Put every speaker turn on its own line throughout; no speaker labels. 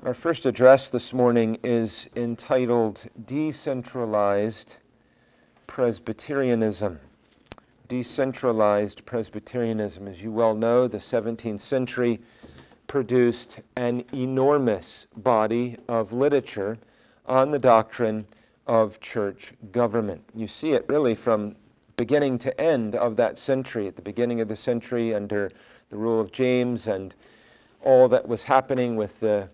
Our first address this morning is entitled Decentralized Presbyterianism. Decentralized Presbyterianism. As you well know, the 17th century produced an enormous body of literature on the doctrine of church government. You see it really from beginning to end of that century. At the beginning of the century, under the rule of James and all that was happening with the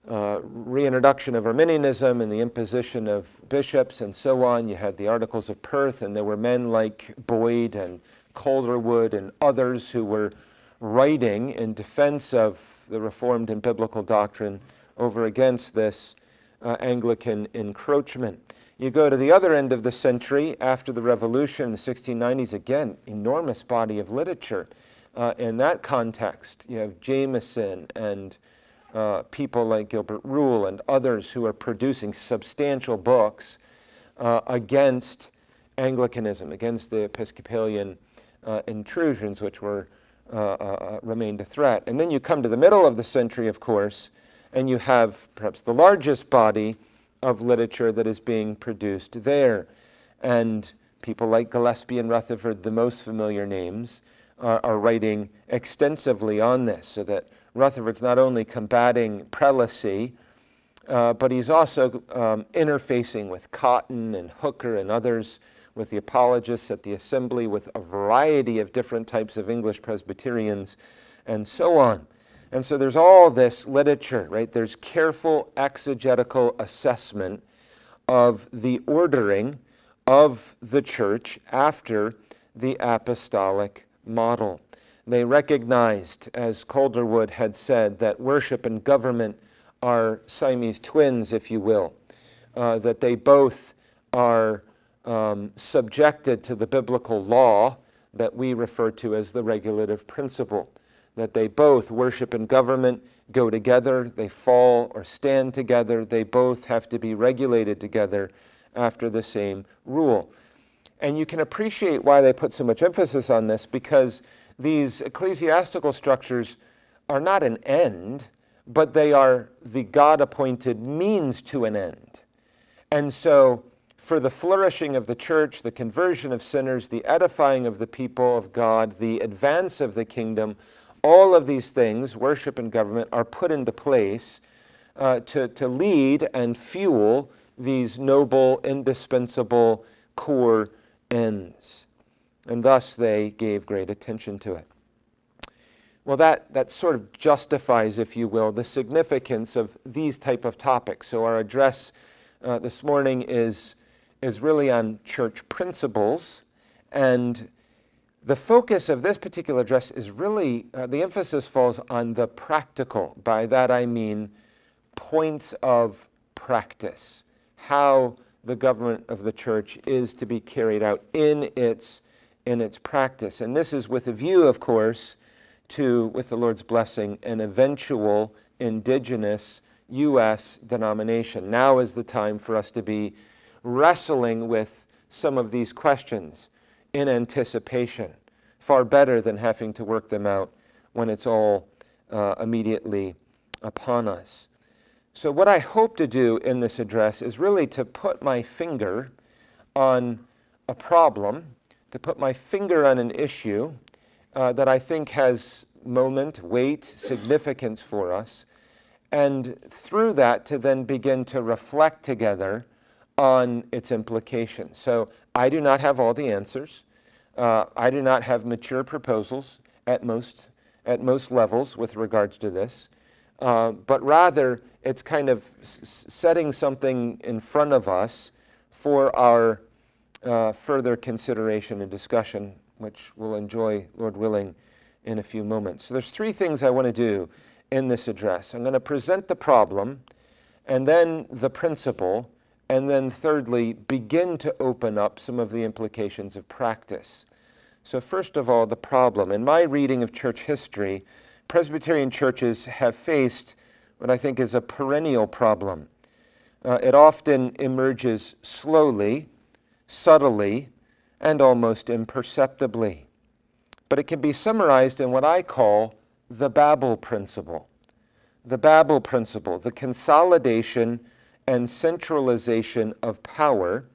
reintroduction of Arminianism and the imposition of bishops and so on. You had the Articles of Perth, and there were men like Boyd and Calderwood and others who were writing in defense of the Reformed and biblical doctrine over against this Anglican encroachment. You go to the other end of the century, after the Revolution, the 1690s, again, enormous body of literature. In that context, you have Jameson and people like Gilbert Rule and others who are producing substantial books against Anglicanism, against the Episcopalian intrusions, which were remained a threat. And then you come to the middle of the century, of course, and you have perhaps the largest body of literature that is being produced there. And people like Gillespie and Rutherford, the most familiar names, are writing extensively on this, so that Rutherford's not only combating prelacy, but he's also interfacing with Cotton and Hooker and others, with the apologists at the assembly, with a variety of different types of English Presbyterians, and so on. And so there's all this literature, right? There's careful exegetical assessment of the ordering of the church after the apostolic model. They recognized, as Calderwood had said, that worship and government are Siamese twins, if you will, that they both are subjected to the biblical law that we refer to as the regulative principle, that they both, worship and government, go together, they fall or stand together, they both have to be regulated together after the same rule. And you can appreciate why they put so much emphasis on this, because these ecclesiastical structures are not an end, but they are the God-appointed means to an end. And so for the flourishing of the church, the conversion of sinners, the edifying of the people of God, the advance of the kingdom, all of these things, worship and government, are put into place to lead and fuel these noble, indispensable core ends. And thus they gave great attention to it. Well, that sort of justifies, if you will, the significance of these type of topics. So our address this morning is really on church principles, and the focus of this particular address is really, the emphasis falls on the practical. By that I mean points of practice, how the government of the church is to be carried out in its practice. And this is with a view, of course, to, with the Lord's blessing, an eventual indigenous U.S. denomination. Now is the time for us to be wrestling with some of these questions in anticipation, far better than having to work them out when it's all immediately upon us. So what I hope to do in this address is really to put my finger on a problem, to put my finger on an issue that I think has moment, weight, significance for us, and through that to then begin to reflect together on its implications. So I do not have all the answers. I do not have mature proposals at most levels with regards to this, but rather it's kind of setting something in front of us for our further consideration and discussion, which we'll enjoy, Lord willing, in a few moments. So there's three things I want to do in this address. I'm going to present the problem, and then the principle, and then thirdly, begin to open up some of the implications of practice. So first of all, the problem. In my reading of church history, Presbyterian churches have faced what I think is a perennial problem. It often emerges slowly, subtly, and almost imperceptibly. But it can be summarized in what I call the Babel principle. the Babel principle, the consolidation and centralization of power,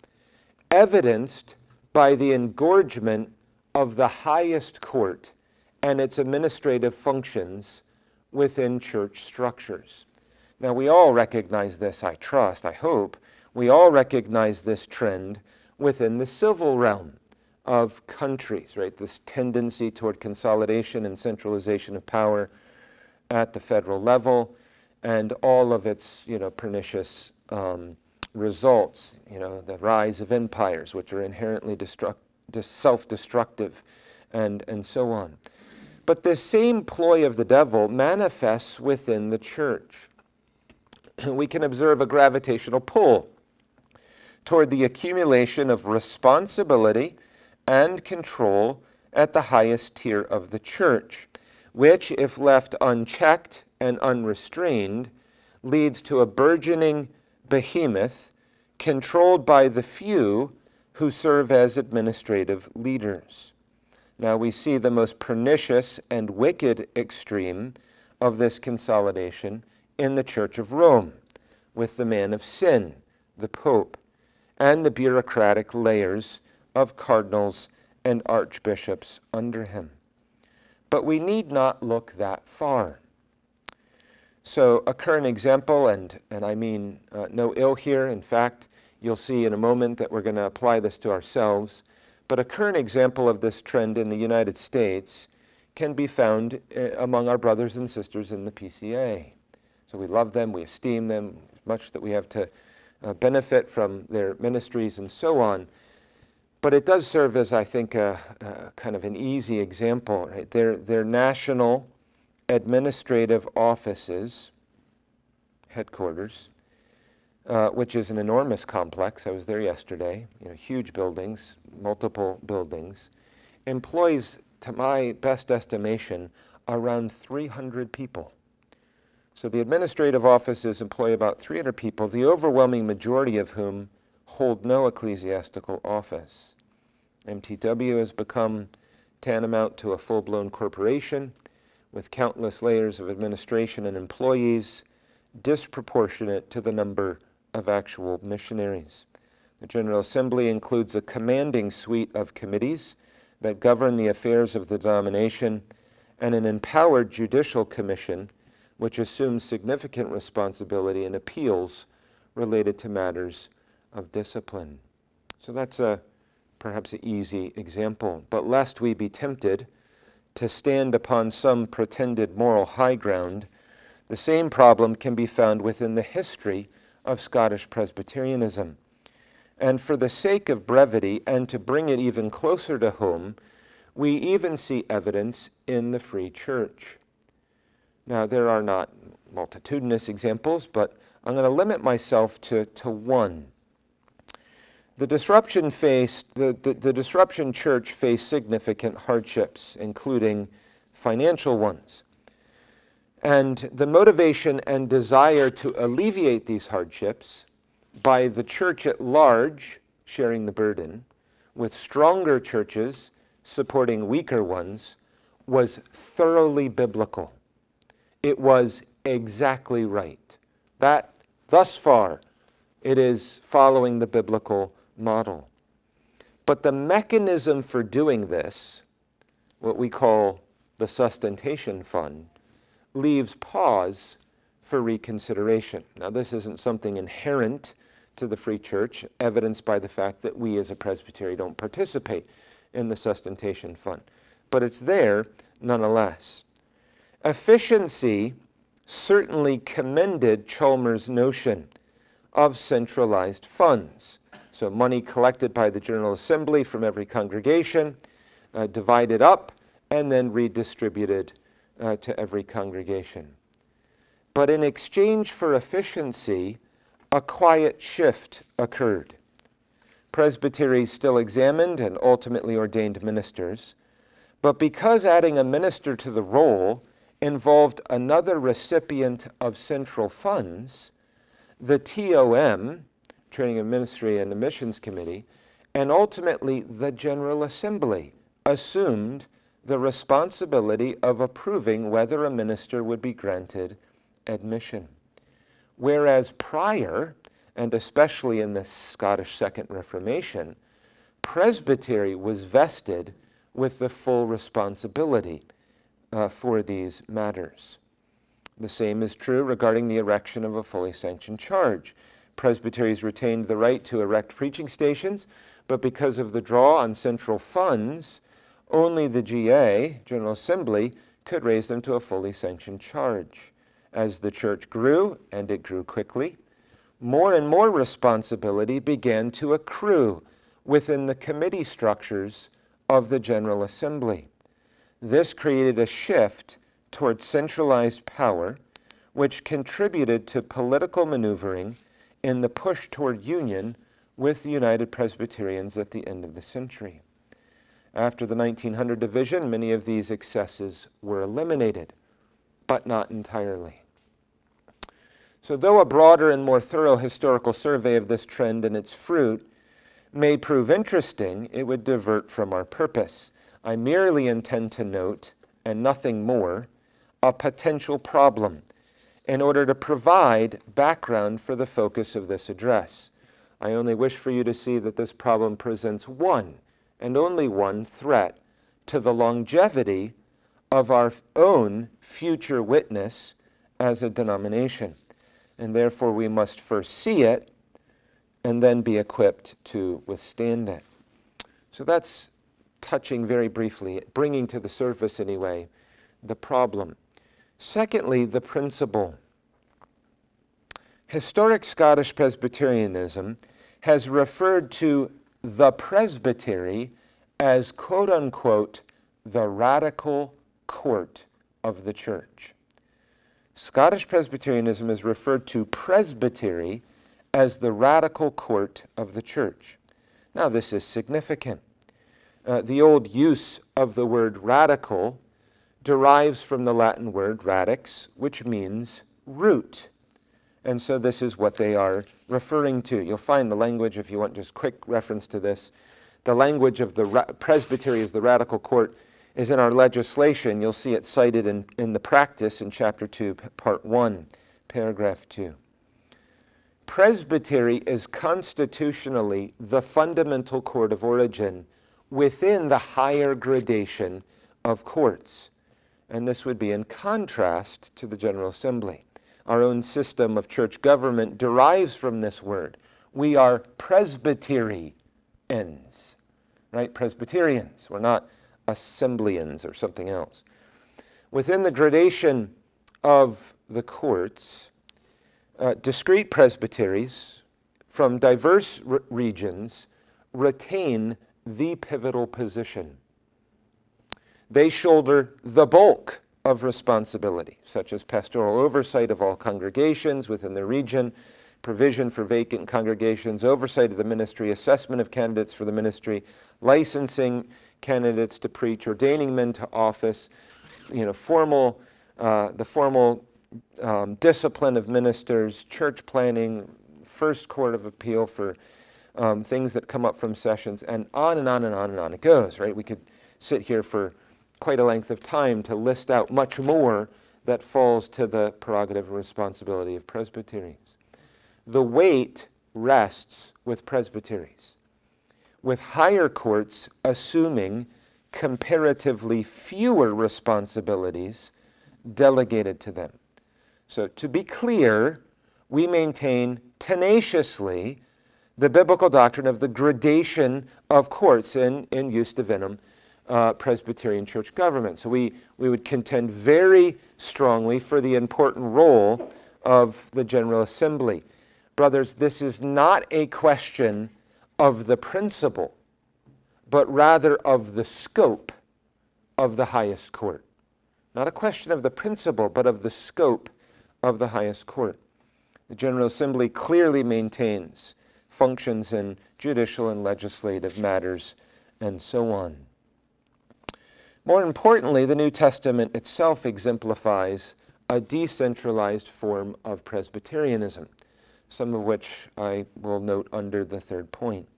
evidenced by the engorgement of the highest court and its administrative functions within church structures. Now, we all recognize this, I trust, I hope. We all recognize this trend within the civil realm of countries, right? This tendency toward consolidation and centralization of power at the federal level and all of its, pernicious results, the rise of empires, which are inherently self-destructive, and so on. But this same ploy of the devil manifests within the church. We can observe a gravitational pull toward the accumulation of responsibility and control at the highest tier of the church, which, if left unchecked and unrestrained, leads to a burgeoning behemoth controlled by the few who serve as administrative leaders. Now we see the most pernicious and wicked extreme of this consolidation in the Church of Rome, with the man of sin, the Pope, and the bureaucratic layers of cardinals and archbishops under him. But we need not look that far. So a current example, and I mean no ill here. In fact, you'll see in a moment that we're going to apply this to ourselves. But a current example of this trend in the United States can be found among our brothers and sisters in the PCA. So we love them, we esteem them, much that we have to benefit from their ministries and so on. But it does serve as, I think, a kind of an easy example. Right? Their national administrative offices, headquarters, which is an enormous complex. I was there yesterday. Huge buildings, multiple buildings, employs, to my best estimation, around 300 people. So the administrative offices employ about 300 people, the overwhelming majority of whom hold no ecclesiastical office. MTW has become tantamount to a full-blown corporation with countless layers of administration and employees, disproportionate to the number of actual missionaries. The General Assembly includes a commanding suite of committees that govern the affairs of the denomination and an empowered judicial commission which assumes significant responsibility in appeals related to matters of discipline. So that's perhaps an easy example. But lest we be tempted to stand upon some pretended moral high ground, the same problem can be found within the history of Scottish Presbyterianism. And for the sake of brevity and to bring it even closer to home, we even see evidence in the Free Church. Now, there are not multitudinous examples, but I'm going to limit myself to one. The disruption church faced significant hardships, including financial ones. And the motivation and desire to alleviate these hardships by the church at large sharing the burden, with stronger churches supporting weaker ones, was thoroughly biblical. It was exactly right. That, thus far, it is following the biblical model. But the mechanism for doing this, what we call the sustentation fund, leaves pause for reconsideration. Now, this isn't something inherent to the Free Church, evidenced by the fact that we as a presbytery don't participate in the sustentation fund. But it's there nonetheless. Efficiency certainly commended Chalmers' notion of centralized funds. So money collected by the General Assembly from every congregation, divided up, and then redistributed to every congregation. But in exchange for efficiency, a quiet shift occurred. Presbyteries still examined and ultimately ordained ministers, but because adding a minister to the roll involved another recipient of central funds, the TOM, Training of Ministry and the Missions Committee, and ultimately the General Assembly assumed the responsibility of approving whether a minister would be granted admission. Whereas prior, and especially in the Scottish Second Reformation, Presbytery was vested with the full responsibility for these matters. The same is true regarding the erection of a fully sanctioned charge. Presbyteries retained the right to erect preaching stations, but because of the draw on central funds, only the GA, General Assembly, could raise them to a fully sanctioned charge. As the church grew, and it grew quickly, more and more responsibility began to accrue within the committee structures of the General Assembly. This created a shift toward centralized power, which contributed to political maneuvering in the push toward union with the United Presbyterians at the end of the century. After the 1900 division, many of these excesses were eliminated, but not entirely. So though a broader and more thorough historical survey of this trend and its fruit may prove interesting, it would divert from our purpose. I merely intend to note, and nothing more, a potential problem in order to provide background for the focus of this address. I only wish for you to see that this problem presents one, and only one, threat to the longevity of our own future witness as a denomination. And therefore we must first see it and then be equipped to withstand it. So that's touching very briefly, bringing to the surface anyway, the problem. Secondly, the principle. Historic Scottish Presbyterianism has referred to the presbytery as, quote unquote, the radical court of the church. Scottish Presbyterianism has referred to presbytery as the radical court of the church. Now, this is significant. The old use of the word radical derives from the Latin word radix, which means root. And so this is what they are referring to. You'll find the language, if you want just quick reference to this, the language of the presbytery as the radical court is in our legislation. You'll see it cited in the practice in chapter 2, part 1, paragraph 2. Presbytery is constitutionally the fundamental court of origin within the higher gradation of courts. And this would be in contrast to the General Assembly. Our own system of church government derives from this word. We are Presbyterians, right? Presbyterians. We're not Assemblyans or something else. Within the gradation of the courts, discrete presbyteries from diverse regions retain the pivotal position. They shoulder the bulk of responsibility, such as pastoral oversight of all congregations within the region, provision for vacant congregations, oversight of the ministry, assessment of candidates for the ministry, licensing candidates to preach, ordaining men to office, the formal discipline of ministers, church planning, first court of appeal for things that come up from sessions, and on and on and on and on it goes, right? We could sit here for quite a length of time to list out much more that falls to the prerogative and responsibility of presbyteries. The weight rests with presbyteries, with higher courts assuming comparatively fewer responsibilities delegated to them. So to be clear, we maintain tenaciously the biblical doctrine of the gradation of courts in Jus Divinum Presbyterian church government. So we would contend very strongly for the important role of the General Assembly. Brothers, this is not a question of the principle, but rather of the scope of the highest court. Not a question of the principle, but of the scope of the highest court. The General Assembly clearly maintains functions in judicial and legislative matters, and so on. More importantly, the New Testament itself exemplifies a decentralized form of Presbyterianism, some of which I will note under the third point.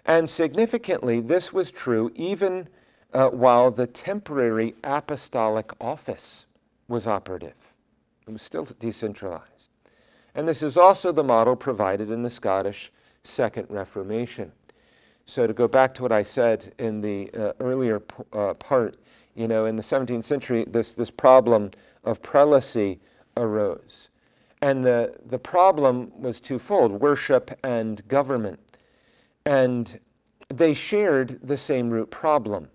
And significantly, this was true even while the temporary apostolic office was operative, It was still decentralized. And this is also the model provided in the Scottish Second Reformation. So to go back to what I said in the earlier part, in the 17th century, this problem of prelacy arose. And the problem was twofold, worship and government. And they shared the same root problem.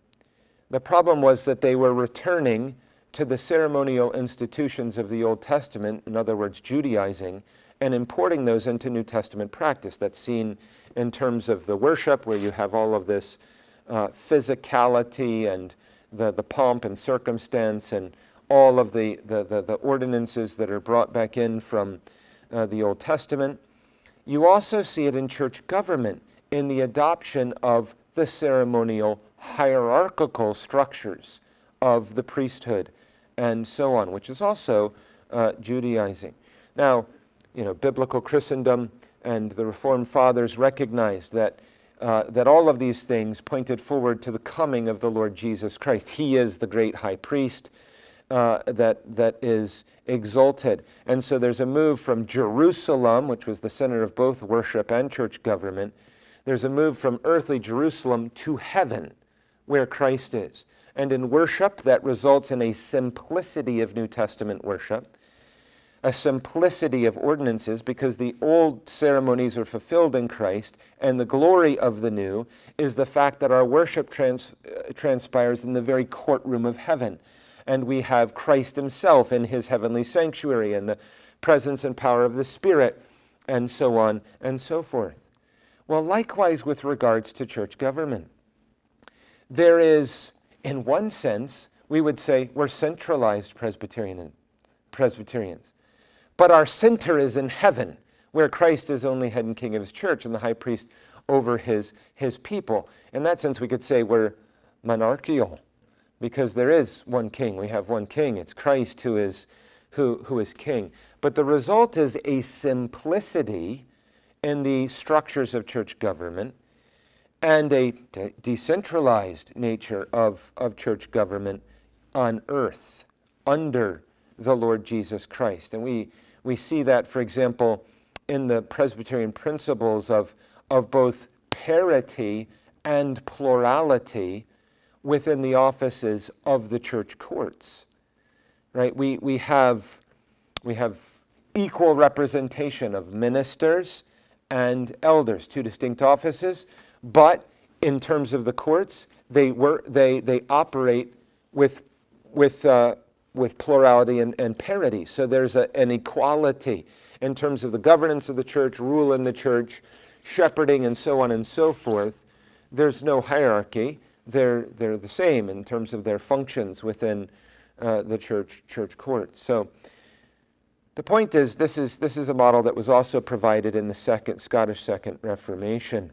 The problem was that they were returning to the ceremonial institutions of the Old Testament, in other words, Judaizing, and importing those into New Testament practice. That's seen in terms of the worship, where you have all of this physicality and the pomp and circumstance and all of the ordinances that are brought back in from the Old Testament. You also see it in church government, in the adoption of the ceremonial hierarchical structures of the priesthood and so on, which is also Judaizing. Now, biblical Christendom and the Reformed Fathers recognized that all of these things pointed forward to the coming of the Lord Jesus Christ. He is the great high priest that is exalted. And so there's a move from Jerusalem, which was the center of both worship and church government. There's a move from earthly Jerusalem to heaven, where Christ is. And in worship, that results in a simplicity of New Testament worship, a simplicity of ordinances, because the old ceremonies are fulfilled in Christ, and the glory of the new is the fact that our worship transpires in the very courtroom of heaven. And we have Christ himself in his heavenly sanctuary, and the presence and power of the Spirit, and so on and so forth. Well, likewise with regards to church government. There is, in one sense, we would say we're centralized Presbyterians. But our center is in heaven, where Christ is only head and king of his church and the high priest over his people. In that sense, we could say we're monarchical, because there is one king. We have one king. It's Christ who is king. But the result is a simplicity in the structures of church government and a decentralized nature of church government on earth under the Lord Jesus Christ. And we see that, for example, in the Presbyterian principles of both parity and plurality within the offices of the church courts. Right? We have equal representation of ministers and elders, two distinct offices, but in terms of the courts, they operate with plurality and parity. So there's an equality in terms of the governance of the church, rule in the church, shepherding, and so on and so forth. There's no hierarchy. They're the same in terms of their functions within the church court. So the point is, this is a model that was also provided in the Scottish Second Reformation.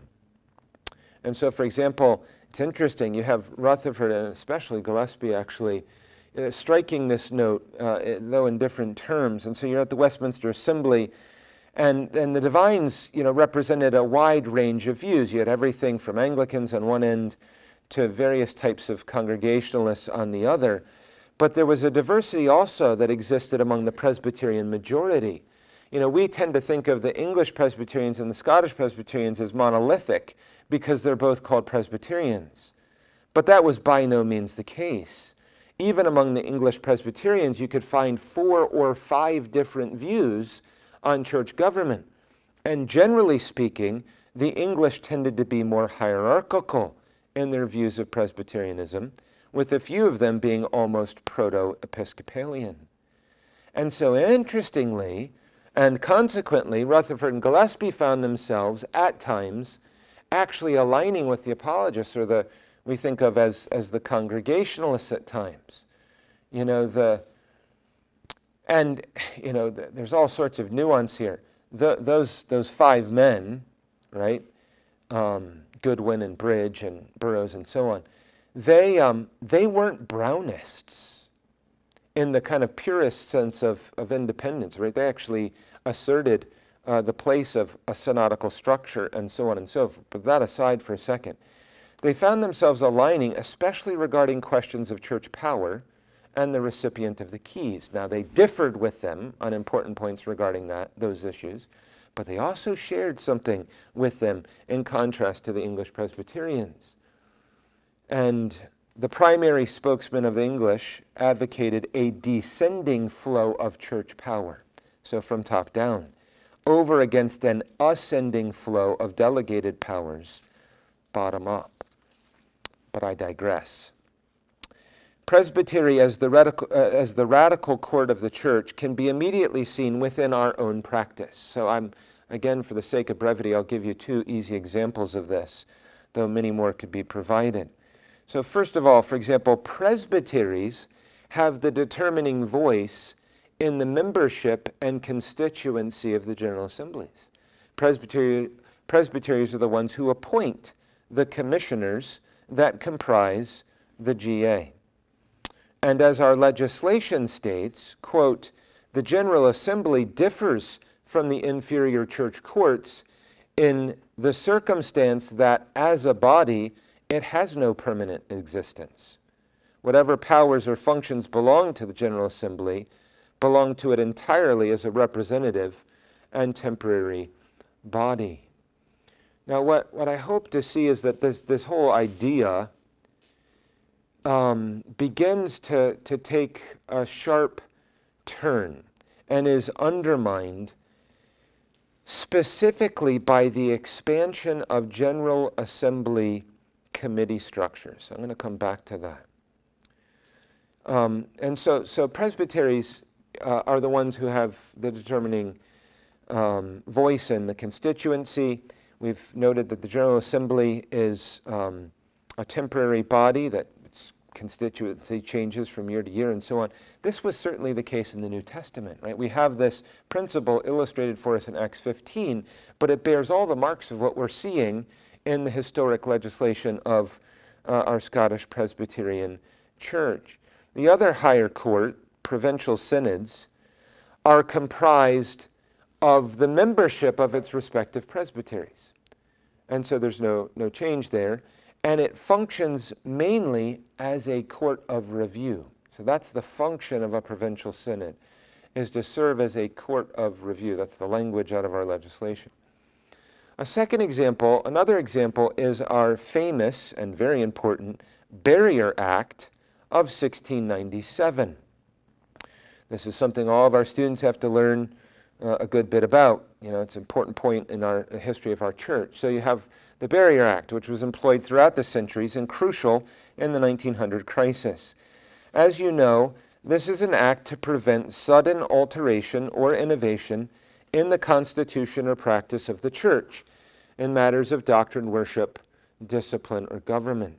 And so, for example, it's interesting, you have Rutherford and especially Gillespie actually striking this note, though in different terms. And so you're at the Westminster Assembly, and the divines, represented a wide range of views. You had everything from Anglicans on one end to various types of Congregationalists on the other. But there was a diversity also that existed among the Presbyterian majority. We tend to think of the English Presbyterians and the Scottish Presbyterians as monolithic because they're both called Presbyterians. But that was by no means the case. Even among the English Presbyterians, you could find 4 or 5 different views on church government. And generally speaking, the English tended to be more hierarchical in their views of Presbyterianism, with a few of them being almost proto-Episcopalian. And so interestingly, and consequently, Rutherford and Gillespie found themselves at times actually aligning with the apologists, or we think of as the Congregationalists at times. There's all sorts of nuance here. Those 5 men, right? Goodwin and Bridge and Burroughs and so on, they weren't Brownists in the kind of purest sense of independence, right? They actually asserted the place of a synodical structure and so on and so forth. But that aside for a second, they found themselves aligning, especially regarding questions of church power and the recipient of the keys. Now, they differed with them on important points regarding those issues, but they also shared something with them in contrast to the English Presbyterians. And the primary spokesman of the English advocated a descending flow of church power, so from top down, over against an ascending flow of delegated powers, bottom up. But I digress. Presbytery as the radical court of the church can be immediately seen within our own practice. So again, for the sake of brevity, I'll give you two easy examples of this, though many more could be provided. So first of all, for example, presbyteries have the determining voice in the membership and constituency of the General Assemblies. Presbyteries are the ones who appoint the commissioners that comprise the GA. And as our legislation states, quote, the General Assembly differs from the inferior church courts in the circumstance that as a body, it has no permanent existence. Whatever powers or functions belong to the General Assembly belong to it entirely as a representative and temporary body. Now, what I hope to see is that this whole idea begins to take a sharp turn and is undermined specifically by the expansion of General Assembly committee structures. I'm going to come back to that. And so presbyteries are the ones who have the determining voice in the constituency. We've noted that the General Assembly is a temporary body, that its constituency changes from year to year and so on. This was certainly the case in the New Testament, right? We have this principle illustrated for us in Acts 15, but it bears all the marks of what we're seeing in the historic legislation of our Scottish Presbyterian Church. The other higher court, provincial synods, are comprised of the membership of its respective presbyteries. And so there's no change there. And it functions mainly as a court of review. So that's the function of a provincial synod, is to serve as a court of review. That's the language out of our legislation. Another example is our famous and very important Barrier Act of 1697. This is something all of our students have to learn a good bit about. It's an important point in our history of our church. So you have the Barrier Act, which was employed throughout the centuries and crucial in the 1900 crisis. As you know, this is an act to prevent sudden alteration or innovation in the constitution or practice of the church in matters of doctrine, worship, discipline, or government.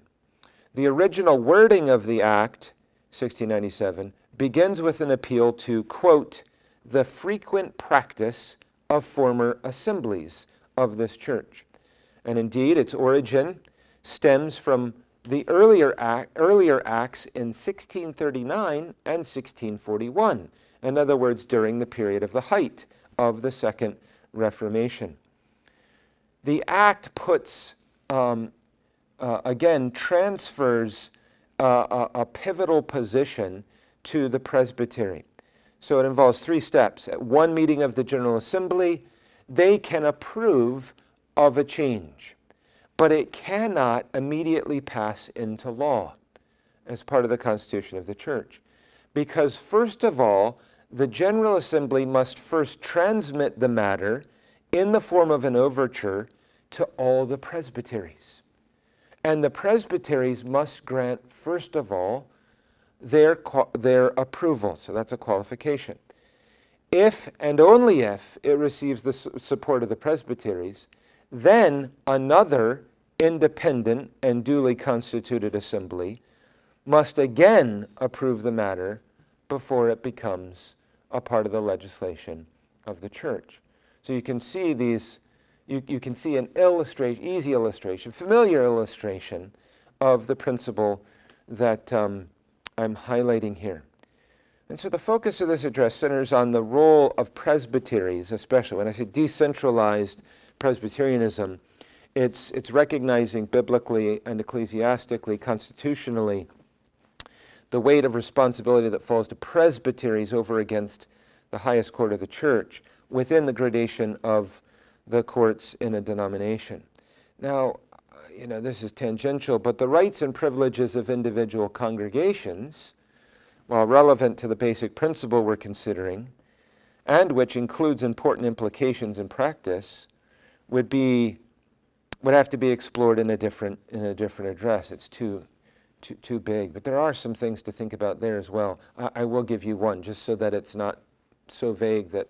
The original wording of the Act, 1697, begins with an appeal to, quote, the frequent practice of former assemblies of this church. And indeed, its origin stems from the earlier acts in 1639 and 1641. In other words, during the period of the height of the Second Reformation. The Act puts, transfers a pivotal position to the presbytery. So it involves three steps. At one meeting of the General Assembly, they can approve of a change, but it cannot immediately pass into law as part of the constitution of the church. Because first of all, the General Assembly must first transmit the matter in the form of an overture to all the presbyteries. And the presbyteries must grant, first of all, their approval. So that's a qualification. If and only if it receives the support of the presbyteries, then another independent and duly constituted assembly must again approve the matter before it becomes a part of the legislation of the church. So you can see these, you can see an illustration, easy illustration, familiar illustration of the principle that I'm highlighting here. And so the focus of this address centers on the role of presbyteries, especially. When I say decentralized Presbyterianism, it's recognizing biblically and ecclesiastically, constitutionally, the weight of responsibility that falls to presbyteries over against the highest court of the church within the gradation of the courts in a denomination. Now, this is tangential, but the rights and privileges of individual congregations, while relevant to the basic principle we're considering, and which includes important implications in practice, would have to be explored in a different address. It's too big. But there are some things to think about there as well. I will give you one, just so that it's not so vague that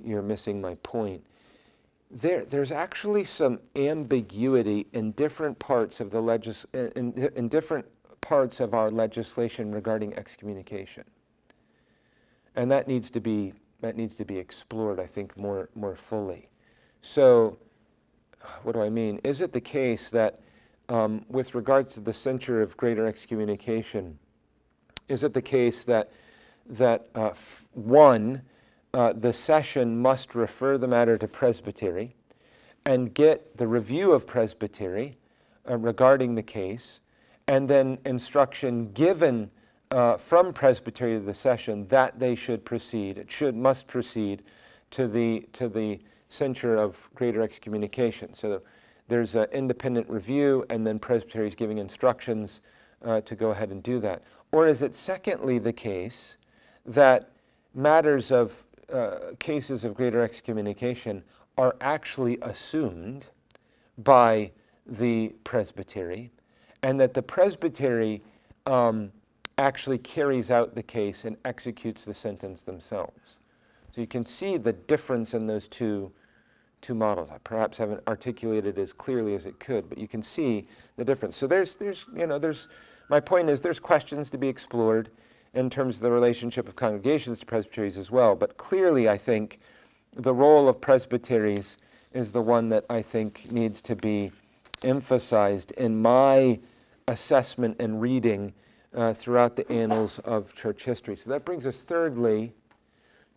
you're missing my point. There's actually some ambiguity in different parts of in different parts of our legislation regarding excommunication, and that needs to be explored, I think, more fully. So, what do I mean? Is it the case that, with regards to the censure of greater excommunication, is it the case that the session must refer the matter to Presbytery and get the review of Presbytery regarding the case, and then instruction given from Presbytery to the session that they should proceed, must proceed to the censure of greater excommunication. So there's an independent review, and then Presbytery is giving instructions to go ahead and do that. Or is it secondly the case that matters of cases of greater excommunication are actually assumed by the Presbytery, and that the Presbytery actually carries out the case and executes the sentence themselves? So you can see the difference in those two models. I perhaps haven't articulated as clearly as it could, but you can see the difference. So my point is there's questions to be explored in terms of the relationship of congregations to presbyteries as well. But clearly, I think the role of presbyteries is the one that I think needs to be emphasized in my assessment and reading throughout the annals of church history. So that brings us thirdly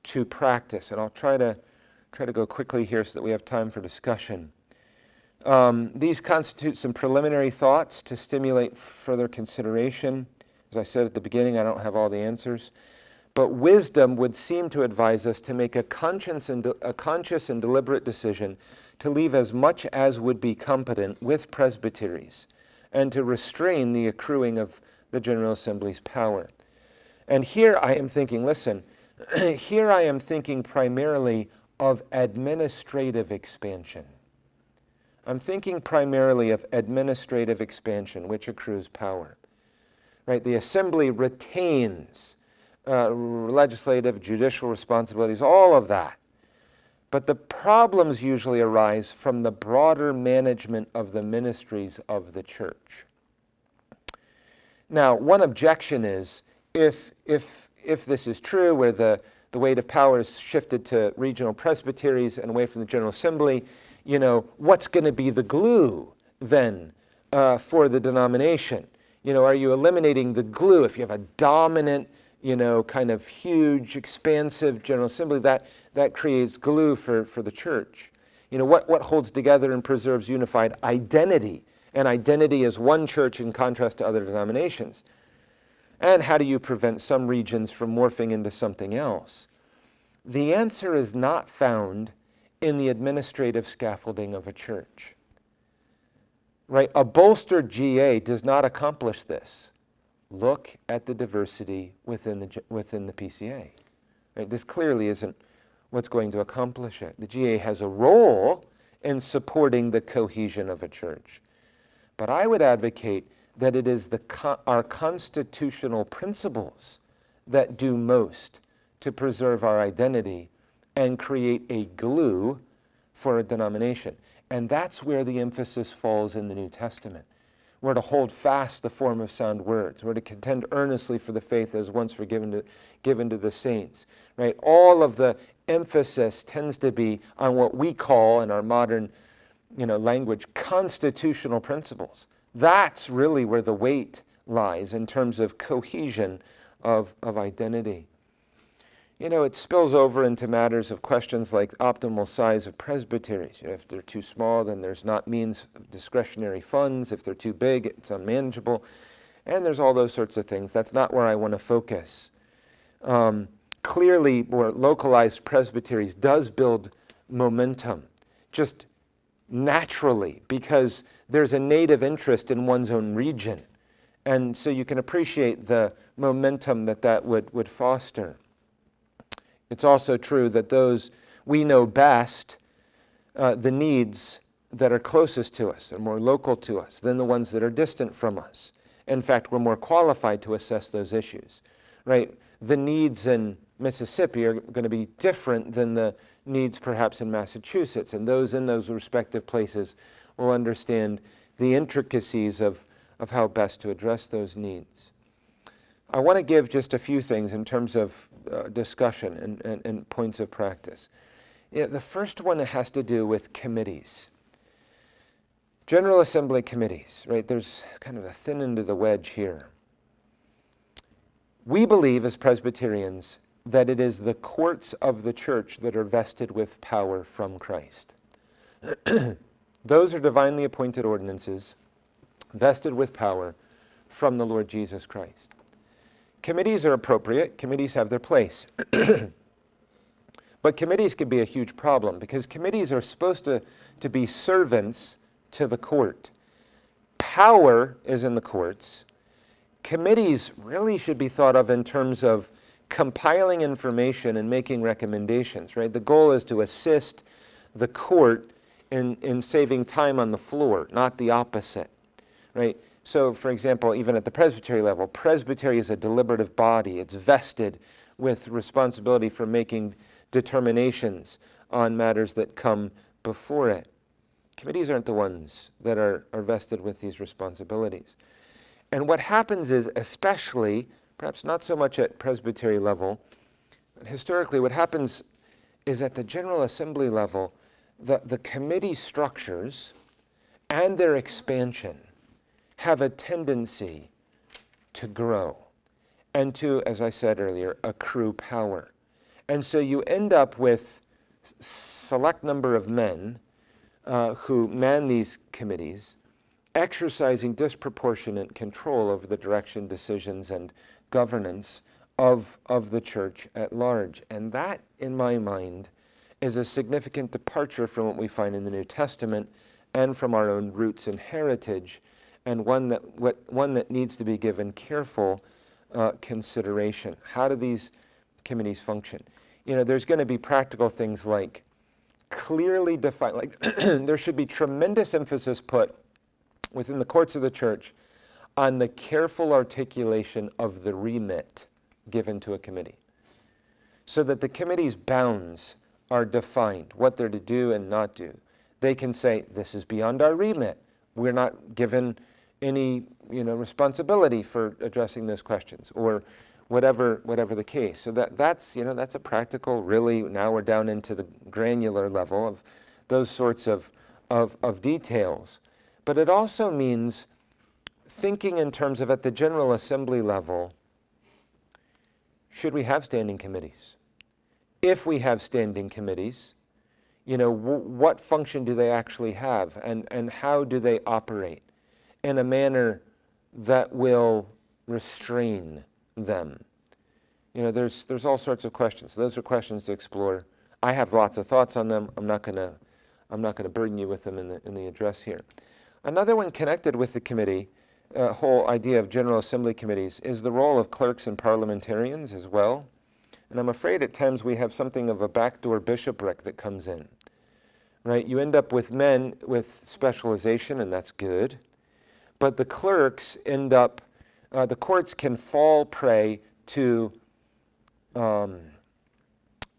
to practice, and I'll try to go quickly here so that we have time for discussion. These constitute some preliminary thoughts to stimulate further consideration. As I said at the beginning, I don't have all the answers, but wisdom would seem to advise us to make a conscious and deliberate decision to leave as much as would be competent with presbyteries and to restrain the accruing of the General Assembly's power. And here I am thinking, here I am thinking primarily of administrative expansion. I'm thinking primarily of administrative expansion, which accrues power. Right? The assembly retains legislative, judicial responsibilities, all of that. But the problems usually arise from the broader management of the ministries of the church. Now, one objection is, if this is true, where the weight of power is shifted to regional presbyteries and away from the General Assembly, what's going to be the glue then for the denomination? Are you eliminating the glue? If you have a dominant, kind of huge, expansive General Assembly, that creates glue for the church. What holds together and preserves unified identity? And identity is one church in contrast to other denominations. And how do you prevent some regions from morphing into something else? The answer is not found in the administrative scaffolding of a church. Right? A bolstered GA does not accomplish this. Look at the diversity within the PCA. Right? This clearly isn't what's going to accomplish it. The GA has a role in supporting the cohesion of a church. But I would advocate that it is our constitutional principles that do most to preserve our identity and create a glue for a denomination. And that's where the emphasis falls in the New Testament. We're to hold fast the form of sound words. We're to contend earnestly for the faith that was once given to the saints. Right? All of the emphasis tends to be on what we call in our modern language constitutional principles. That's really where the weight lies in terms of cohesion of identity. It spills over into matters of questions like optimal size of presbyteries. If they're too small, then there's not means of discretionary funds. If they're too big, it's unmanageable. And there's all those sorts of things. That's not where I want to focus. Clearly, more localized presbyteries does build momentum, just naturally, because there's a native interest in one's own region. And so you can appreciate the momentum that would foster. It's also true that those we know best, the needs that are closest to us and more local to us than the ones that are distant from us. In fact, we're more qualified to assess those issues, right? The needs in Mississippi are going to be different than the needs perhaps in Massachusetts, and those in those respective places will understand the intricacies of how best to address those needs. I want to give just a few things in terms of discussion and points of practice. The first one has to do with committees. General Assembly committees, right? There's kind of a thin end of the wedge here. We believe as Presbyterians that it is the courts of the church that are vested with power from Christ. Those are divinely appointed ordinances vested with power from the Lord Jesus Christ. Committees are appropriate. Committees have their place. But committees can be a huge problem because committees are supposed to be servants to the court. Power is in the courts. Committees really should be thought of in terms of compiling information and making recommendations, right? The goal is to assist the court in saving time on the floor, not the opposite, right? So, for example, even at the Presbytery level, Presbytery is a deliberative body. It's vested with responsibility for making determinations on matters that come before it. Committees aren't the ones that are vested with these responsibilities. And what happens is, especially, perhaps not so much at Presbytery level, but historically what happens is at the General Assembly level, the committee structures and their expansion have a tendency to grow and to, as I said earlier, accrue power. And so you end up with a select number of men who man these committees, exercising disproportionate control over the direction, decisions, and governance of the church at large. And that, in my mind, is a significant departure from what we find in the New Testament and from our own roots and heritage, and one that needs to be given careful consideration. How do these committees function? There's going to be practical things like clearly define, like there should be tremendous emphasis put within the courts of the church on the careful articulation of the remit given to a committee, so that the committee's bounds are defined, what they're to do and not do. They can say, this is beyond our remit. We're not given any responsibility for addressing those questions, or whatever the case. So that's a practical, really, now we're down into the granular level of those sorts of details. But it also means thinking in terms of, at the General Assembly level, should we have standing committees? If we have standing committees, what function do they actually have, and how do they operate in a manner that will restrain them? There's all sorts of questions. Those are questions to explore. I have lots of thoughts on them. I'm not going to burden you with them in the address here. Another one connected with the committee, whole idea of General Assembly committees, is the role of clerks and parliamentarians as well. And I'm afraid at times we have something of a backdoor bishopric that comes in, right? You end up with men with specialization, and that's good. But the clerks end up, the courts can fall prey to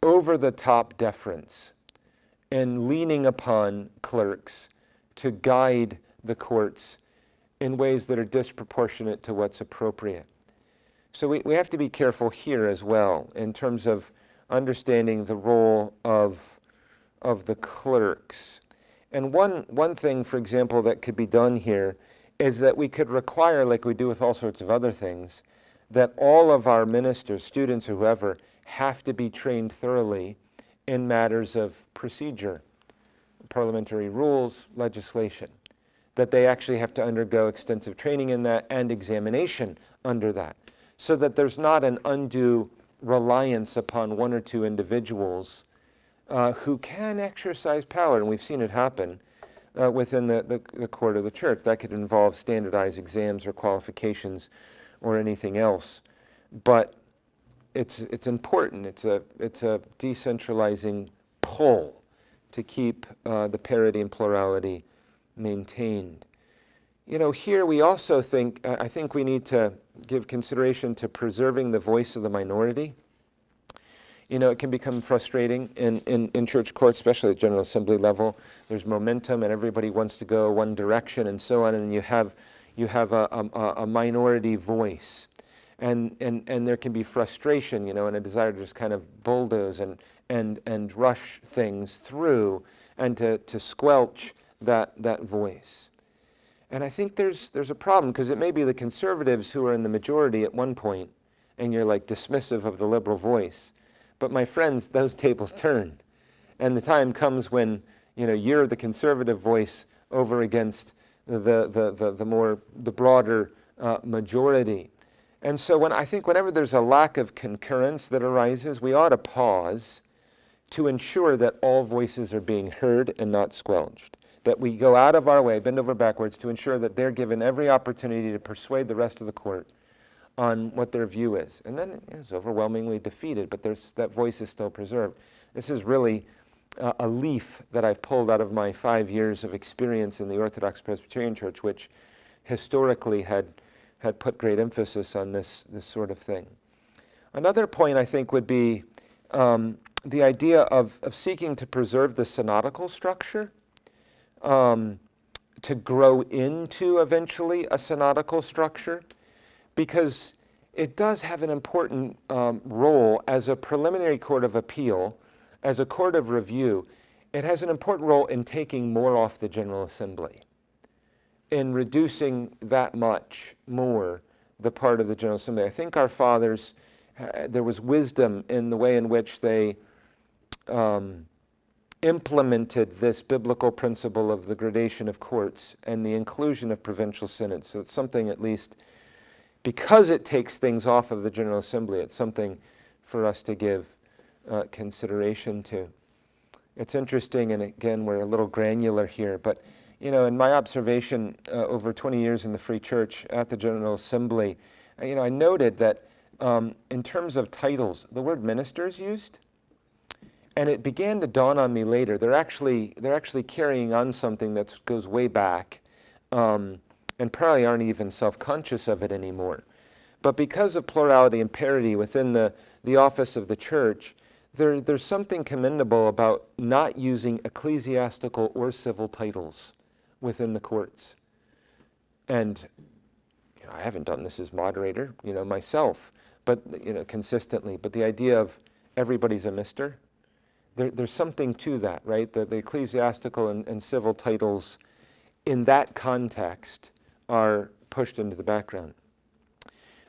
over-the-top deference and leaning upon clerks to guide the courts in ways that are disproportionate to what's appropriate. So we have to be careful here as well in terms of understanding the role of the clerks. And one thing, for example, that could be done here is that we could require, like we do with all sorts of other things, that all of our ministers, students, or whoever, have to be trained thoroughly in matters of procedure, parliamentary rules, legislation. that they actually have to undergo extensive training in that and examination under that, so that there's not an undue reliance upon one or two individuals who can exercise power, and we've seen it happen within the court of the church. That could involve standardized exams or qualifications or anything else. But it's important. It's a decentralizing pull to keep the parity and plurality maintained. You know, here we also think, I think we need to give consideration to preserving the voice of the minority. You know, it can become frustrating in church courts, especially at General Assembly level. There's momentum and everybody wants to go one direction and so on, and you have a minority voice. And there can be frustration, you know, and a desire to just kind of bulldoze and rush things through and to squelch that voice. And I think there's a problem, because it may be the conservatives who are in the majority at one point, and you're like dismissive of the liberal voice. But my friends, those tables turn. And the time comes when, you know, you're the conservative voice over against the broader majority. And so I think whenever there's a lack of concurrence that arises, we ought to pause to ensure that all voices are being heard and not squelched. That we go out of our way, bend over backwards, to ensure that they're given every opportunity to persuade the rest of the court on what their view is. And then it's overwhelmingly defeated, but that voice is still preserved. This is really a leaf that I've pulled out of my 5 years of experience in the Orthodox Presbyterian Church, which historically had put great emphasis on this sort of thing. Another point, I think, would be the idea of seeking to preserve the synodical structure, to grow into eventually a synodical structure, because it does have an important role as a preliminary court of appeal, as a court of review. It has an important role in taking more off the General Assembly, in reducing that much more the part of the General Assembly. I think our fathers, there was wisdom in the way in which they implemented this biblical principle of the gradation of courts and the inclusion of provincial synods. So it's something, at least, because it takes things off of the General Assembly, it's something for us to give consideration to. It's interesting, and again, we're a little granular here, but you know, in my observation over 20 years in the Free Church at the General Assembly, you know, I noted that in terms of titles, the word minister is used, and it began to dawn on me later. They're actually carrying on something that goes way back, and probably aren't even self-conscious of it anymore. But because of plurality and parity within the office of the church, there's something commendable about not using ecclesiastical or civil titles within the courts. And you know, I haven't done this as moderator, you know, myself, but you know, consistently. But the idea of everybody's a mister, there's something to that, right? The ecclesiastical and civil titles in that context are pushed into the background.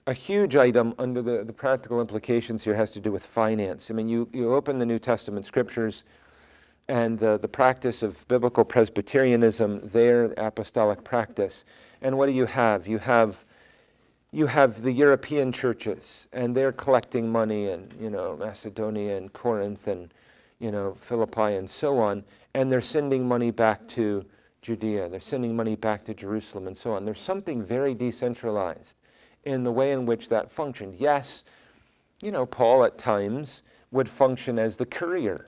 A huge item under the practical implications here has to do with finance. I mean, you open the New Testament scriptures, and the practice of biblical Presbyterianism, their apostolic practice. And what do you have? You have the European churches, and they're collecting money in, you know, Macedonia and Corinth and, you know, Philippi and so on, and they're sending money back to Judea. They're sending money back to Jerusalem and so on. There's something very decentralized in the way in which that functioned. Yes, you know, Paul at times would function as the courier.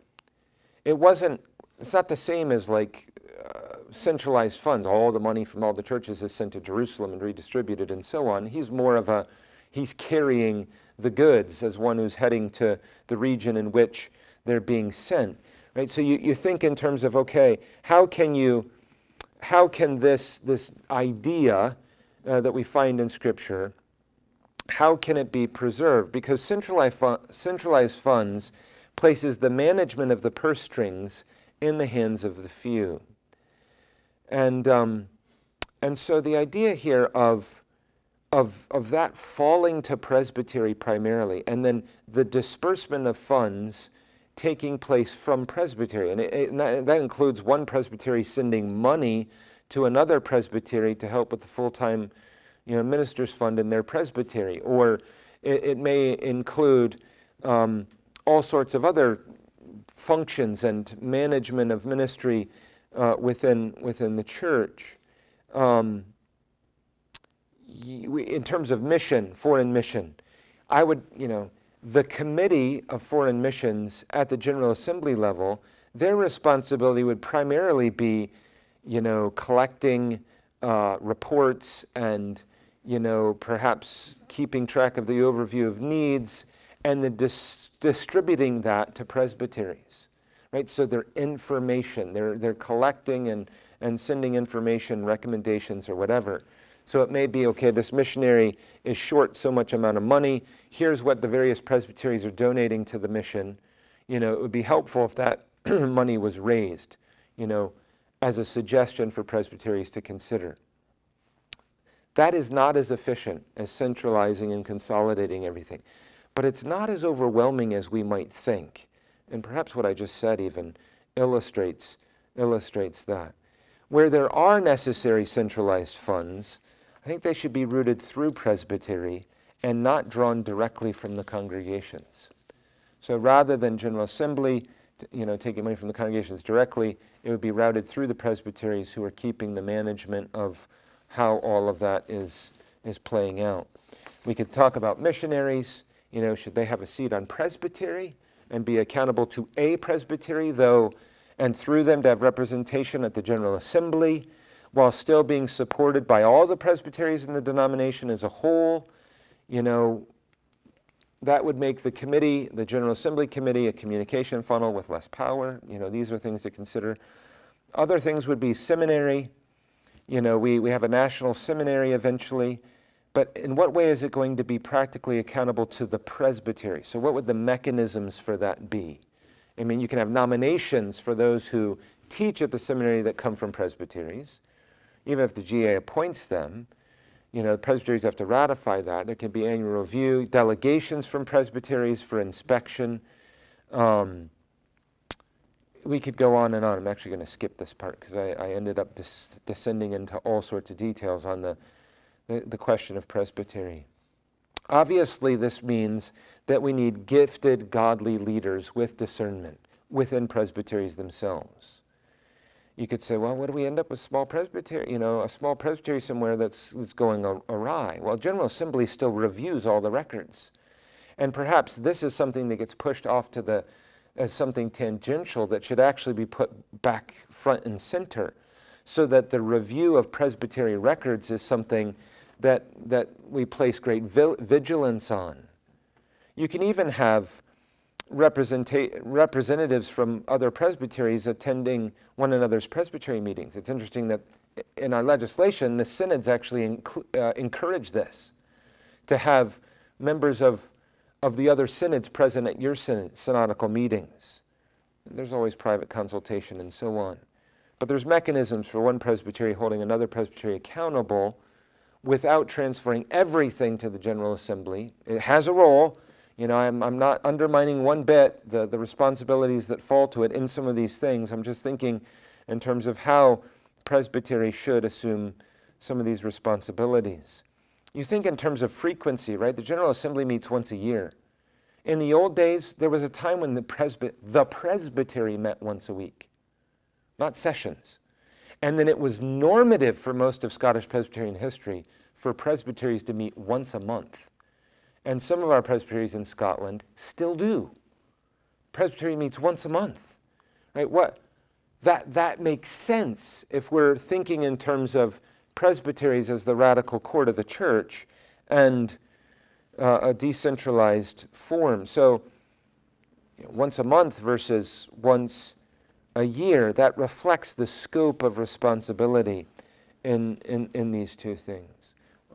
It's not the same as like centralized funds. All the money from all the churches is sent to Jerusalem and redistributed and so on. He's carrying the goods as one who's heading to the region in which they're being sent, right? So you think in terms of, okay, how can this idea that we find in Scripture, how can it be preserved? Because centralized funds places the management of the purse strings in the hands of the few. And so the idea here of that falling to Presbytery primarily, and then the disbursement of funds taking place from Presbytery, and that includes one Presbytery sending money to another presbytery to help with the full-time ministers fund in their presbytery. Or it may include all sorts of other functions and management of ministry within the church. In terms of mission, foreign mission, I would, the committee of foreign missions at the General Assembly level, their responsibility would primarily be, collecting reports and, perhaps keeping track of the overview of needs and distributing that to presbyteries, right? So their information, they're collecting and sending information, recommendations or whatever. So it may be, okay, this missionary is short so much amount of money. Here's what the various presbyteries are donating to the mission. It would be helpful if that money was raised, as a suggestion for presbyteries to consider. That is not as efficient as centralizing and consolidating everything. But it's not as overwhelming as we might think. And perhaps what I just said even illustrates that. Where there are necessary centralized funds, I think they should be routed through presbytery and not drawn directly from the congregations. So rather than General Assembly, taking money from the congregations directly, it would be routed through the presbyteries who are keeping the management of how all of that is playing out. We could talk about missionaries. Should they have a seat on presbytery and be accountable to a presbytery, and through them to have representation at the General Assembly, while still being supported by all the presbyteries in the denomination as a whole? That would make the committee, the General Assembly committee, a communication funnel with less power. These are things to consider. Other things would be seminary. We have a national seminary eventually. But in what way is it going to be practically accountable to the presbytery? So what would the mechanisms for that be? You can have nominations for those who teach at the seminary that come from presbyteries. Even if the GA appoints them, the presbyteries have to ratify that. There can be annual review, delegations from presbyteries for inspection. We could go on and on. I'm actually going to skip this part because I ended up descending into all sorts of details on the question of presbytery. Obviously, this means that we need gifted, godly leaders with discernment within presbyteries themselves. You could say, well, what do we end up with small presbytery? A small presbytery somewhere that's going awry. Well, General Assembly still reviews all the records. And perhaps this is something that gets pushed off as something tangential that should actually be put back front and center, so that the review of presbytery records is something that we place great vigilance on. You can even have representatives from other presbyteries attending one another's presbytery meetings. It's interesting that in our legislation, the synods actually encourage this, to have members of the other synods present at your synodical meetings. There's always private consultation and so on. But there's mechanisms for one presbytery holding another presbytery accountable without transferring everything to the General Assembly. It has a role. I'm not undermining one bit the responsibilities that fall to it in some of these things. I'm just thinking in terms of how presbytery should assume some of these responsibilities. You think in terms of frequency, right? The General Assembly meets once a year. In the old days, there was a time when the presbytery met once a week, not sessions. And then it was normative for most of Scottish Presbyterian history for presbyteries to meet once a month. And some of our presbyteries in Scotland still do. Presbytery meets once a month, right? That makes sense if we're thinking in terms of presbyteries as the radical core of the church and a decentralized form. So once a month versus once a year, that reflects the scope of responsibility in these two things.